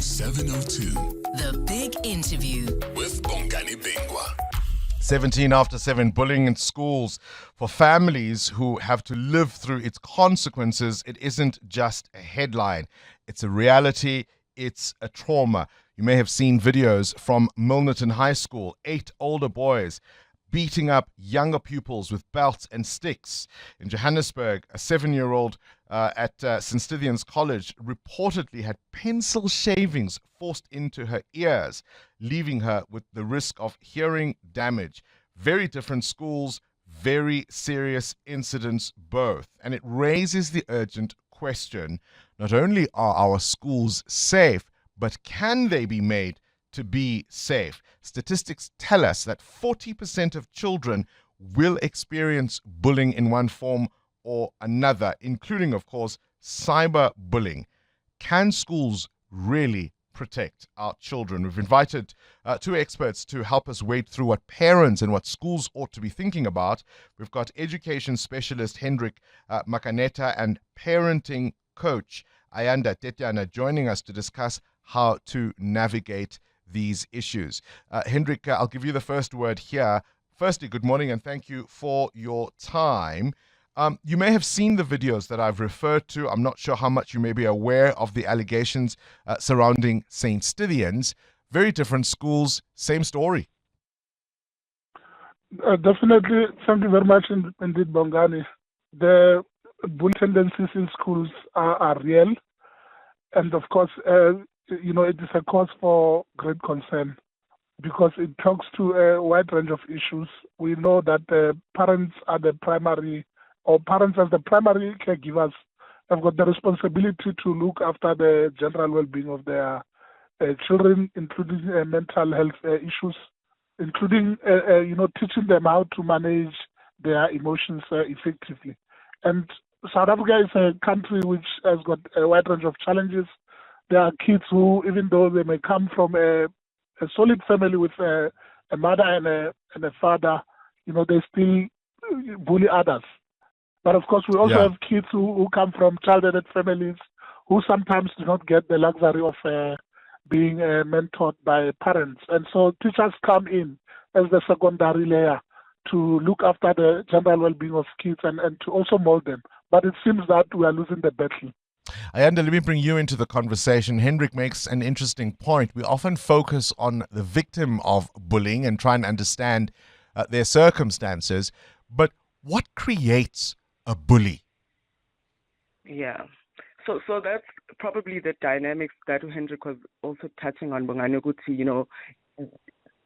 702. The Big Interview With Bongani Bingwa. 17 after 7, bullying in schools. For families who have to live through its consequences, it isn't just a headline. It's a reality. It's a trauma. You may have seen videos from Milnerton High School. 8 older boys beating up younger pupils with belts and sticks. In Johannesburg, a 7-year-old at St. Stithians College reportedly had pencil shavings forced into her ears, leaving her with the risk of hearing damage. Very different schools, very serious incidents both. And it raises the urgent question, not only are our schools safe, but can they be made to be safe? Statistics tell us that 40% of children will experience bullying in one form or another, including, of course, cyberbullying. Can schools really protect our children? We've invited 2 experts to help us wade through what parents and what schools ought to be thinking about. We've got education specialist Hendrick Makaneta and parenting coach Ayanda Tetyana joining us to discuss how to navigate these issues. Hendrick, I'll give you the first word here. Firstly, good morning and thank you for your time. You may have seen the videos that I've referred to. I'm not sure how much you may be aware of the allegations surrounding St. Stithians. Very different schools, same story. Definitely. Thank you very much indeed, Bongani. The bullying tendencies in schools are real. And of course, it is a cause for great concern because it talks to a wide range of issues. We know that parents as the primary caregivers have got the responsibility to look after the general well-being of their children, including mental health issues, including teaching them how to manage their emotions effectively. And South Africa is a country which has got a wide range of challenges. There are kids who, even though they may come from a solid family with a mother and a father, they still bully others. But of course, we also have kids who come from child-aided families who sometimes do not get the luxury of being mentored by parents. And so teachers come in as the secondary layer to look after the general well-being of kids and to also mold them. But it seems that we are losing the battle. Ayanda, let me bring you into the conversation. Hendrick makes an interesting point. We often focus on the victim of bullying and try and understand their circumstances. But what creates a bully? Yeah. So that's probably the dynamics that Hendrick was also touching on, Bongani Guti,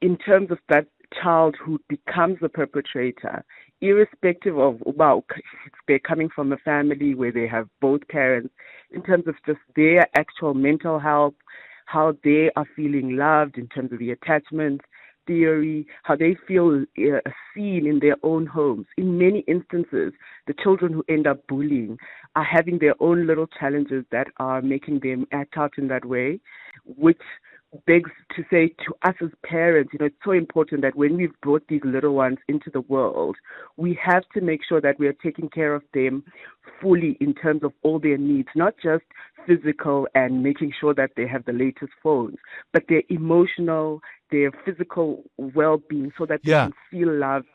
in terms of that child who becomes the perpetrator, irrespective of they're coming from a family where they have both parents, in terms of just their actual mental health, how they are feeling loved in terms of the attachment theory, how they feel seen in their own homes. In many instances, the children who end up bullying are having their own little challenges that are making them act out in that way, which begs to say to us as parents, it's so important that when we've brought these little ones into the world, we have to make sure that we are taking care of them fully in terms of all their needs, not just physical and making sure that they have the latest phones, but their emotional, their physical well-being so that they can feel loved.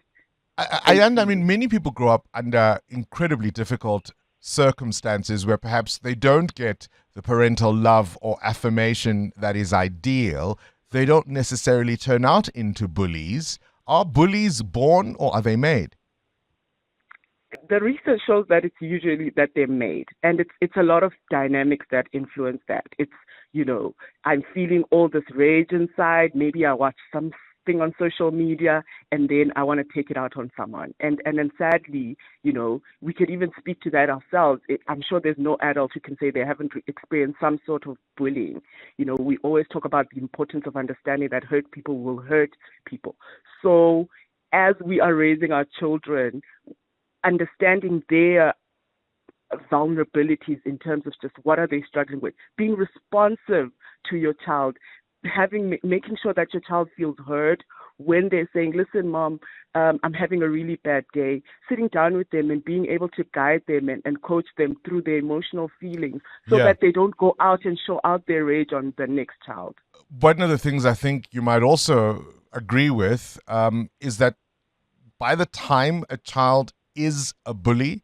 Many people grow up under incredibly difficult circumstances where perhaps they don't get the parental love or affirmation that is ideal. They don't necessarily turn out into bullies. Are bullies born or are they made? The research shows that it's usually that they're made, and it's a lot of dynamics that influence that. It's, I'm feeling all this rage inside. Maybe I watch something on social media and then I want to take it out on someone. And then sadly, we could even speak to that ourselves. I'm sure there's no adult who can say they haven't experienced some sort of bullying. We always talk about the importance of understanding that hurt people will hurt people. So as we are raising our children, understanding their vulnerabilities in terms of just what are they struggling with, being responsive to your child, making sure that your child feels heard when they're saying, listen, Mom, I'm having a really bad day, sitting down with them and being able to guide them and coach them through their emotional feelings so Yeah. that they don't go out and show out their rage on the next child. One of the things I think you might also agree with is that by the time a child is a bully,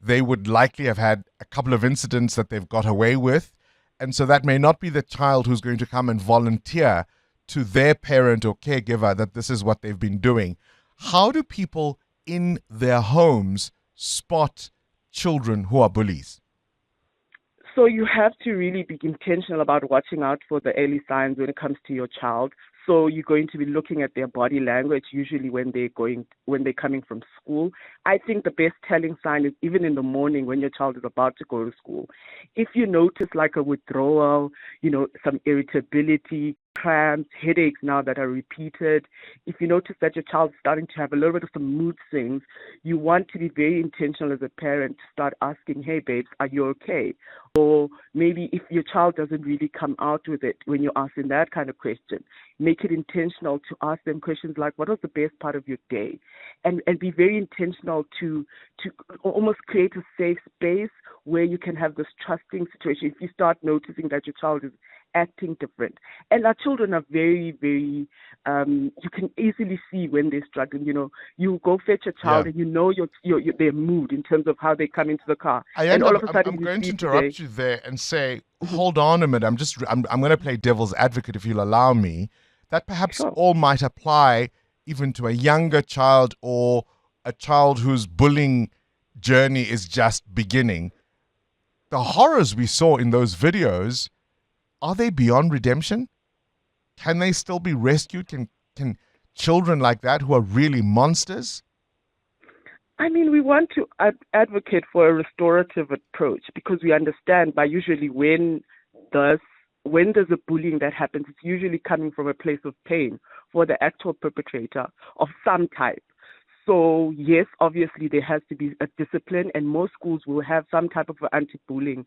they would likely have had a couple of incidents that they've got away with. And so that may not be the child who's going to come and volunteer to their parent or caregiver that this is what they've been doing. How do people in their homes spot children who are bullies? So you have to really be intentional about watching out for the early signs when it comes to your child. So you're going to be looking at their body language usually when they're coming from school. I think the best telling sign is even in the morning when your child is about to go to school. If you notice like a withdrawal, some irritability, cramps, headaches now that are repeated, if you notice that your child's starting to have a little bit of some mood swings, you want to be very intentional as a parent to start asking, hey babes, are you okay? Or maybe if your child doesn't really come out with it when you're asking that kind of question, make it intentional to ask them questions like, what was the best part of your day? And be very intentional to almost create a safe space where you can have this trusting situation if you start noticing that your child is acting different. And our children are very, very, you can easily see when they're struggling. You go fetch a child and their mood in terms of how they come into the car. And all of a sudden I'm going to interrupt you there and say, hold on a minute. I'm going to play devil's advocate if you'll allow me. That perhaps all might apply even to a younger child or a child whose bullying journey is just beginning. The horrors we saw in those videos, are they beyond redemption? Can they still be rescued? Can children like that who are really monsters? I mean, we want to advocate for a restorative approach because we understand by usually when there's a bullying that happens, it's usually coming from a place of pain for the actual perpetrator of some type. So yes, obviously there has to be a discipline, and most schools will have some type of anti-bullying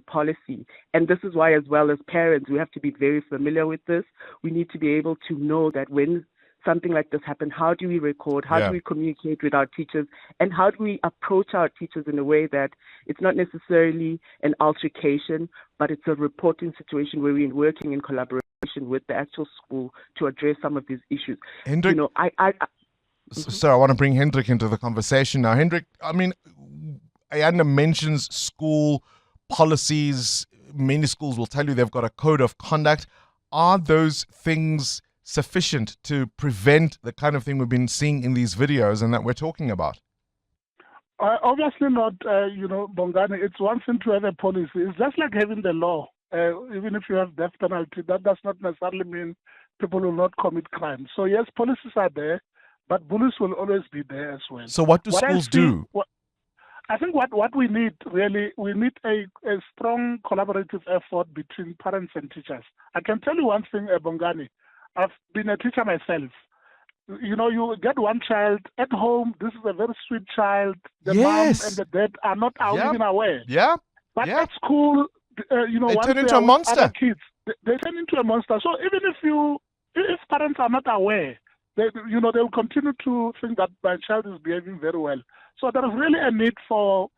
policy. And this is why, as well as parents, we have to be very familiar with this. We need to be able to know that when something like this happens, how do we record, how do we communicate with our teachers, and how do we approach our teachers in a way that it's not necessarily an altercation, but it's a reporting situation where we're working in collaboration with the actual school to address some of these issues. Hendrick, I want to bring Hendrick into the conversation now. Hendrick, I mean, Ayanda mentions school policies. Many schools will tell you they've got a code of conduct. Are those things sufficient to prevent the kind of thing we've been seeing in these videos and that we're talking about? Obviously not, Bongani. It's one thing to have a policy. It's just like having the law. Even if you have death penalty, that does not necessarily mean people will not commit crime. So yes, policies are there, but bullies will always be there as well. So what do schools do? I think what we need really, we need a strong collaborative effort between parents and teachers. I can tell you one thing, Bongani. I've been a teacher myself. You get one child at home. This is a very sweet child. The mom and the dad are not even aware. Yeah. But at school, they turn into a monster. Kids, they turn into a monster. So even if parents are not aware, they'll continue to think that my child is behaving very well. So there is really a need for,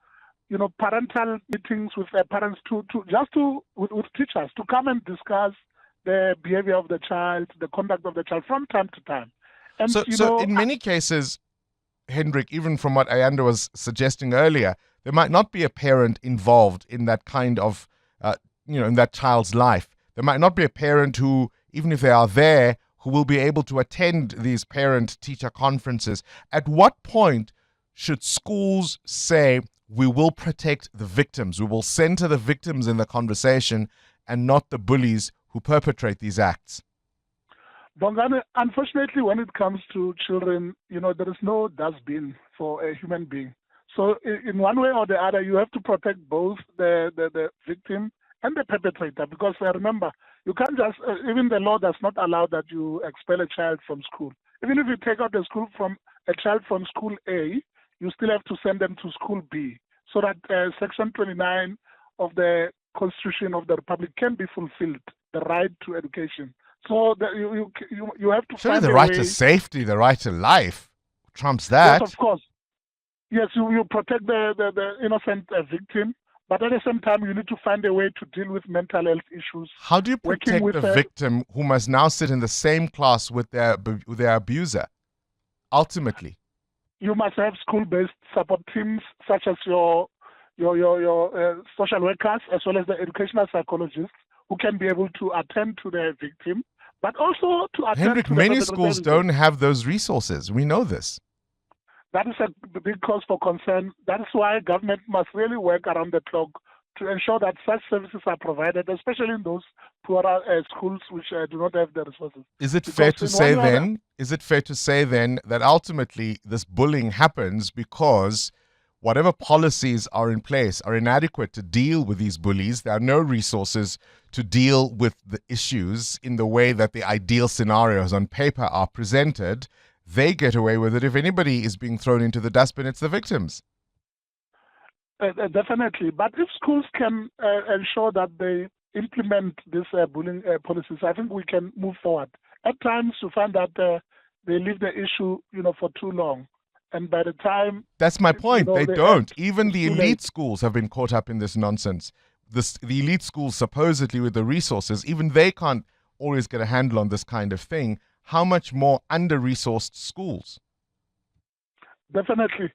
parental meetings with parents with teachers to come and discuss the behavior of the child, the conduct of the child from time to time. And so in many cases, Hendrick, even from what Ayanda was suggesting earlier, there might not be a parent involved in that kind of, in that child's life. There might not be a parent who, even if they are there, who will be able to attend these parent-teacher conferences. At what point should schools say, we will protect the victims, we will center the victims in the conversation and not the bullies who perpetrate these acts? Bongani, unfortunately, when it comes to children, there is no dustbin for a human being. So in one way or the other, you have to protect both the victim and the perpetrator, because remember, you can't just, even the law does not allow that you expel a child from school. Even if you take out a child from school A, you still have to send them to school B, so that Section 29 of the Constitution of the Republic can be fulfilled, the right to education. So you have to Surely find the a right way. to safety, the right to life trumps that. Yes, of course. Yes, you protect the innocent victim, but at the same time, you need to find a way to deal with mental health issues. How do you Working protect with the victim who must now sit in the same class with their abuser? Ultimately, you must have school-based support teams such as your social workers as well as the educational psychologists who can be able to attend to the victim, but also to attend Hendrick, to many the schools don't have those resources. We know this. That is a big cause for concern. That is why government must really work around the clock to ensure that such services are provided, especially in those poorer schools which do not have the resources. Is it fair to say then? Is it fair to say then that ultimately this bullying happens because whatever policies are in place are inadequate to deal with these bullies? There are no resources to deal with the issues in the way that the ideal scenarios on paper are presented. They get away with it. If anybody is being thrown into the dustbin, it's the victims. Definitely. But if schools can ensure that they implement these bullying policies, I think we can move forward. At times, you find that they leave the issue, for too long. And by the time... That's my point. They don't. Even the elite late. schools have been caught up in this nonsense. The elite schools, supposedly with the resources, even they can't always get a handle on this kind of thing. How much more under-resourced schools? Definitely.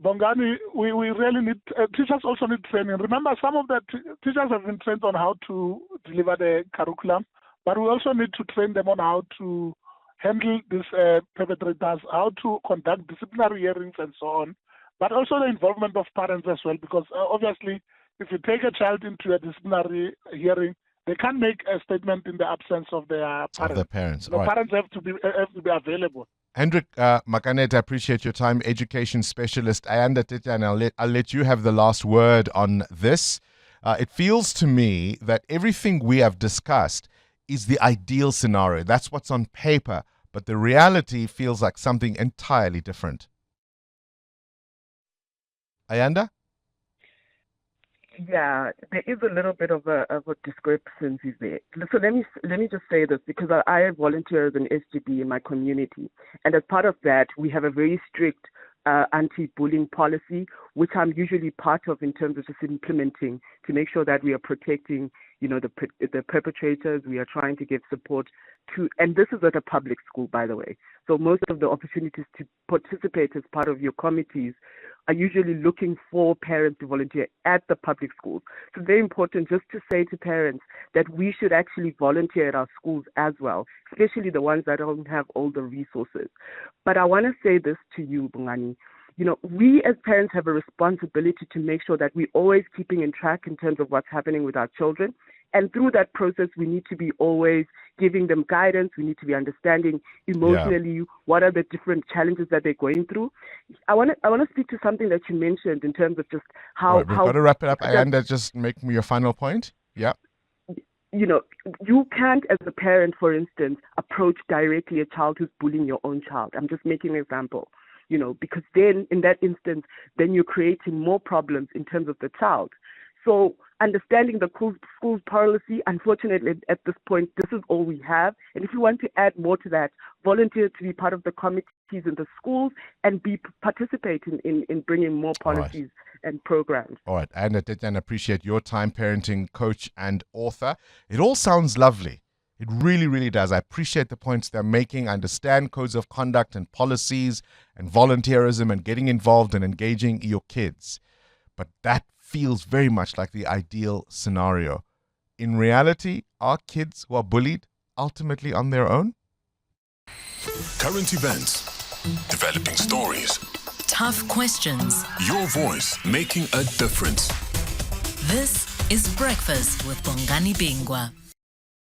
Bongani, we really need, teachers also need training. Remember, some of the teachers have been trained on how to deliver the curriculum, but we also need to train them on how to handle these perpetrators, how to conduct disciplinary hearings and so on, but also the involvement of parents as well, because obviously, if you take a child into a disciplinary hearing, they can't make a statement in the absence of their parents. Of the parents. The parents have to be available. Hendrick Makaneta, I appreciate your time. Education specialist Ayanda Tetyana, I'll let you have the last word on this. It feels to me that everything we have discussed is the ideal scenario. That's what's on paper, but the reality feels like something entirely different. Ayanda? Yeah, there is a little bit of a discrepancy there. So let me just say this, because I volunteer as an SGB in my community, and as part of that, we have a very strict anti-bullying policy, which I'm usually part of in terms of just implementing to make sure that we are protecting, the perpetrators. We are trying to give support to, and this is at a public school, by the way. So most of the opportunities to participate as part of your committees are usually looking for parents to volunteer at the public schools. So it's very important just to say to parents that we should actually volunteer at our schools as well, especially the ones that don't have all the resources. But I want to say this to you, Bongani. We as parents have a responsibility to make sure that we're always keeping in track in terms of what's happening with our children. And through that process, we need to be always giving them guidance. We need to be understanding emotionally what are the different challenges that they're going through. I want to speak to something that you mentioned in terms of just how... Right, we've got to wrap it up. Ayanda, just make me your final point. Yeah. You can't, as a parent, for instance, approach directly a child who's bullying your own child. I'm just making an example. Because then in that instance, then you're creating more problems in terms of the child. So understanding the school's policy, unfortunately, at this point, this is all we have. And if you want to add more to that, volunteer to be part of the committees in the schools and participating in bringing more policies and programs. All right. Ayanda Tetyana, appreciate your time, parenting coach and author. It all sounds lovely. It really, really does. I appreciate the points they're making. I understand codes of conduct and policies and volunteerism and getting involved and engaging your kids. But that feels very much like the ideal scenario. In reality, are kids who are bullied ultimately on their own? Current events, developing stories, Tough questions. your voice making a difference. This is Breakfast with Bongani Bingwa.